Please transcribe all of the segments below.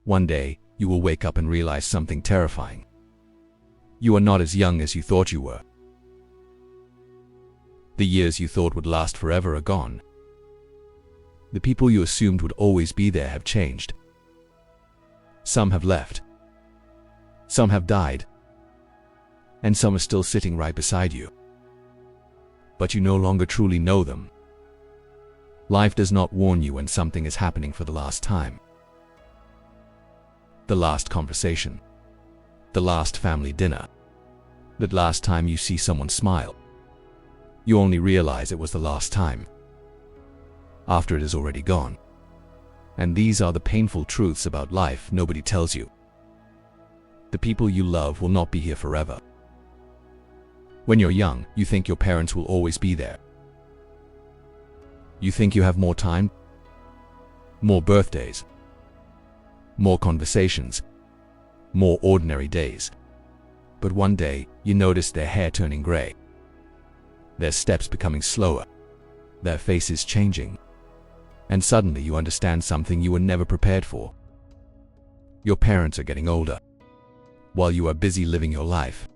One day, you will wake up and realize something terrifying. You are not as young as you thought you were. The years you thought would last forever are gone. The people you assumed would always be there have changed. Some have left. Some have died. And some are still sitting right beside you. But you no longer truly know them. Life does not warn you when something is happening for the last time. The last conversation. The last family dinner. The last time you see someone smile. You only realize it was the last time, after it is already gone. And these are the painful truths about life nobody tells you. The people you love will not be here forever. When you're young, you think your parents will always be there. You think you have more time, more birthdays, more conversations, more ordinary days. But one day, you notice their hair turning gray, their steps becoming slower, their faces changing, and suddenly you understand something you were never prepared for. Your parents are getting older, while you are busy living your life.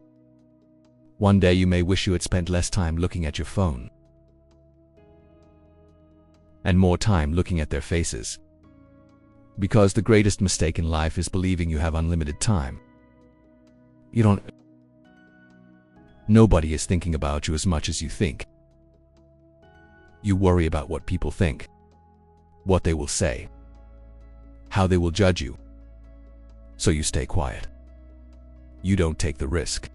One day you may wish you had spent less time looking at your phone, and more time looking at their faces. Because the greatest mistake in life is believing you have unlimited time. You don't. Nobody is thinking about you as much as you think. You worry about what people think, what they will say, how they will judge you. So you stay quiet. You don't take the risk.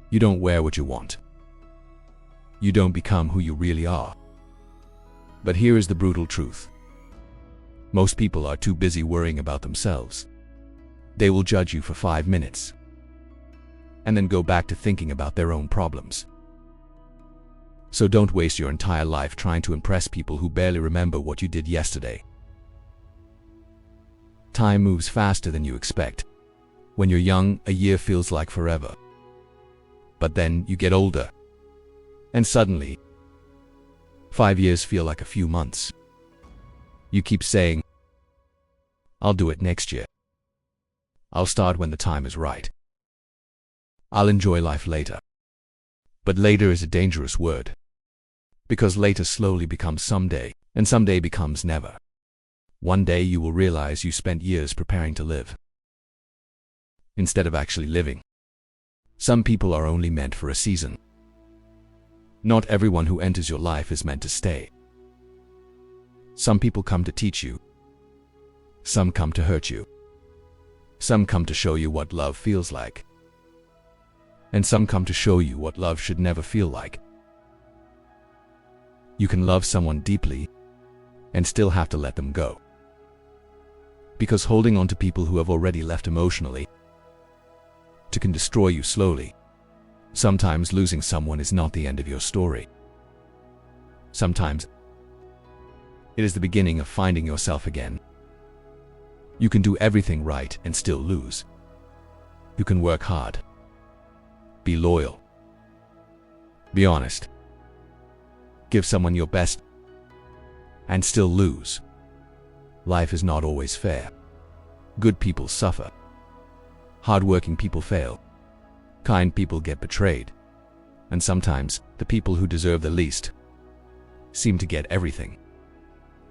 You don't wear what you want. You don't become who you really are. But here is the brutal truth. Most people are too busy worrying about themselves. They will judge you for 5 minutes, and then go back to thinking about their own problems. So don't waste your entire life trying to impress people who barely remember what you did yesterday. Time moves faster than you expect. When you're young, a year feels like forever. But then you get older, and suddenly, 5 years feel like a few months. You keep saying, "I'll do it next year. I'll start when the time is right. I'll enjoy life later." But later is a dangerous word, because later slowly becomes someday, and someday becomes never. One day you will realize you spent years preparing to live, instead of actually living. Some people are only meant for a season. Not everyone who enters your life is meant to stay. Some people come to teach you. Some come to hurt you. Some come to show you what love feels like. And some come to show you what love should never feel like. You can love someone deeply and still have to let them go. Because holding on to people who have already left emotionally can destroy you slowly. Sometimes losing someone is not the end of your story. Sometimes it is the beginning of finding yourself again. You can do everything right and still lose. You can work hard, be loyal, be honest, give someone your best, and still lose. Life is not always fair. Good people suffer. Hardworking people fail. Kind people get betrayed. And sometimes, the people who deserve the least seem to get everything.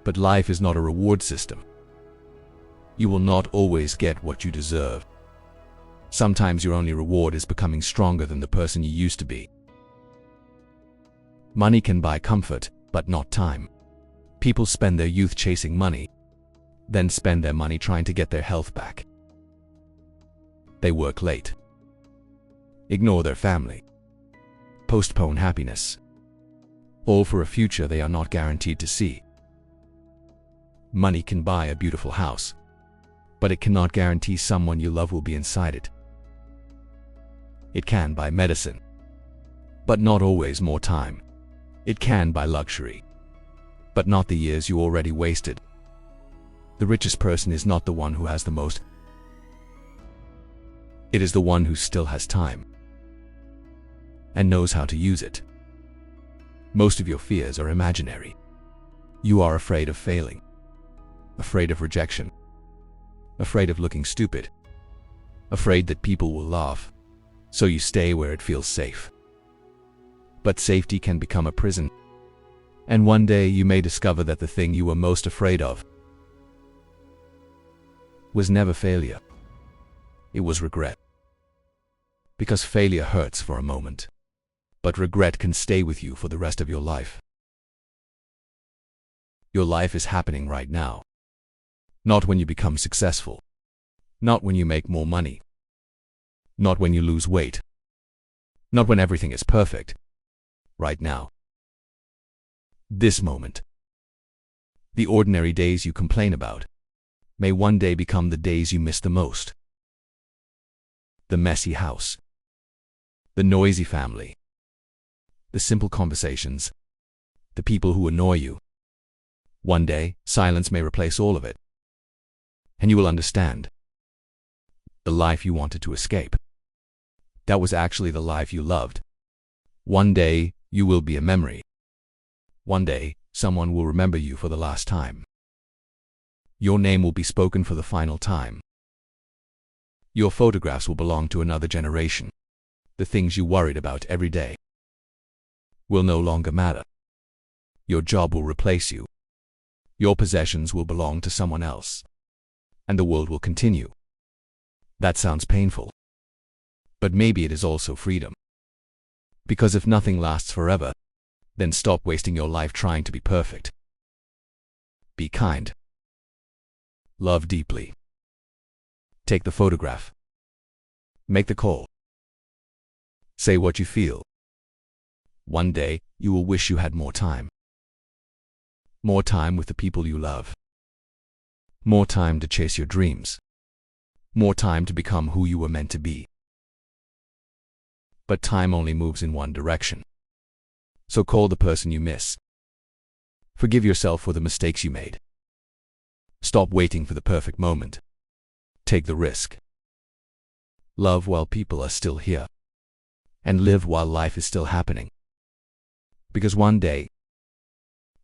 But life is not a reward system. You will not always get what you deserve. Sometimes your only reward is becoming stronger than the person you used to be. Money can buy comfort, but not time. People spend their youth chasing money, then spend their money trying to get their health back. They work late, ignore their family, postpone happiness, all for a future they are not guaranteed to see. Money can buy a beautiful house, but it cannot guarantee someone you love will be inside it. It can buy medicine, but not always more time. It can buy luxury, but not the years you already wasted. The richest person is not the one who has the most. It is the one who still has time and knows how to use it. Most of your fears are imaginary. You are afraid of failing, afraid of rejection, afraid of looking stupid, afraid that people will laugh, so you stay where it feels safe. But safety can become a prison, and one day you may discover that the thing you were most afraid of was never failure. It was regret. Because failure hurts for a moment, but regret can stay with you for the rest of your life. Your life is happening right now. Not when you become successful. Not when you make more money. Not when you lose weight. Not when everything is perfect. Right now. This moment. The ordinary days you complain about may one day become the days you miss the most. The messy house. The noisy family. The simple conversations. The people who annoy you. One day, silence may replace all of it. And you will understand. The life you wanted to escape. That was actually the life you loved. One day, you will be a memory. One day, someone will remember you for the last time. Your name will be spoken for the final time. Your photographs will belong to another generation. The things you worried about every day will no longer matter. Your job will replace you. Your possessions will belong to someone else. And the world will continue. That sounds painful. But maybe it is also freedom. Because if nothing lasts forever, then stop wasting your life trying to be perfect. Be kind. Love deeply. Take the photograph. Make the call. Say what you feel. One day, you will wish you had more time. More time with the people you love. More time to chase your dreams. More time to become who you were meant to be. But time only moves in one direction. So call the person you miss. Forgive yourself for the mistakes you made. Stop waiting for the perfect moment. Take the risk. Love while people are still here. And live while life is still happening. Because one day,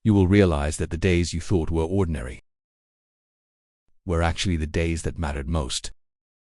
you will realize that the days you thought were ordinary were actually the days that mattered most.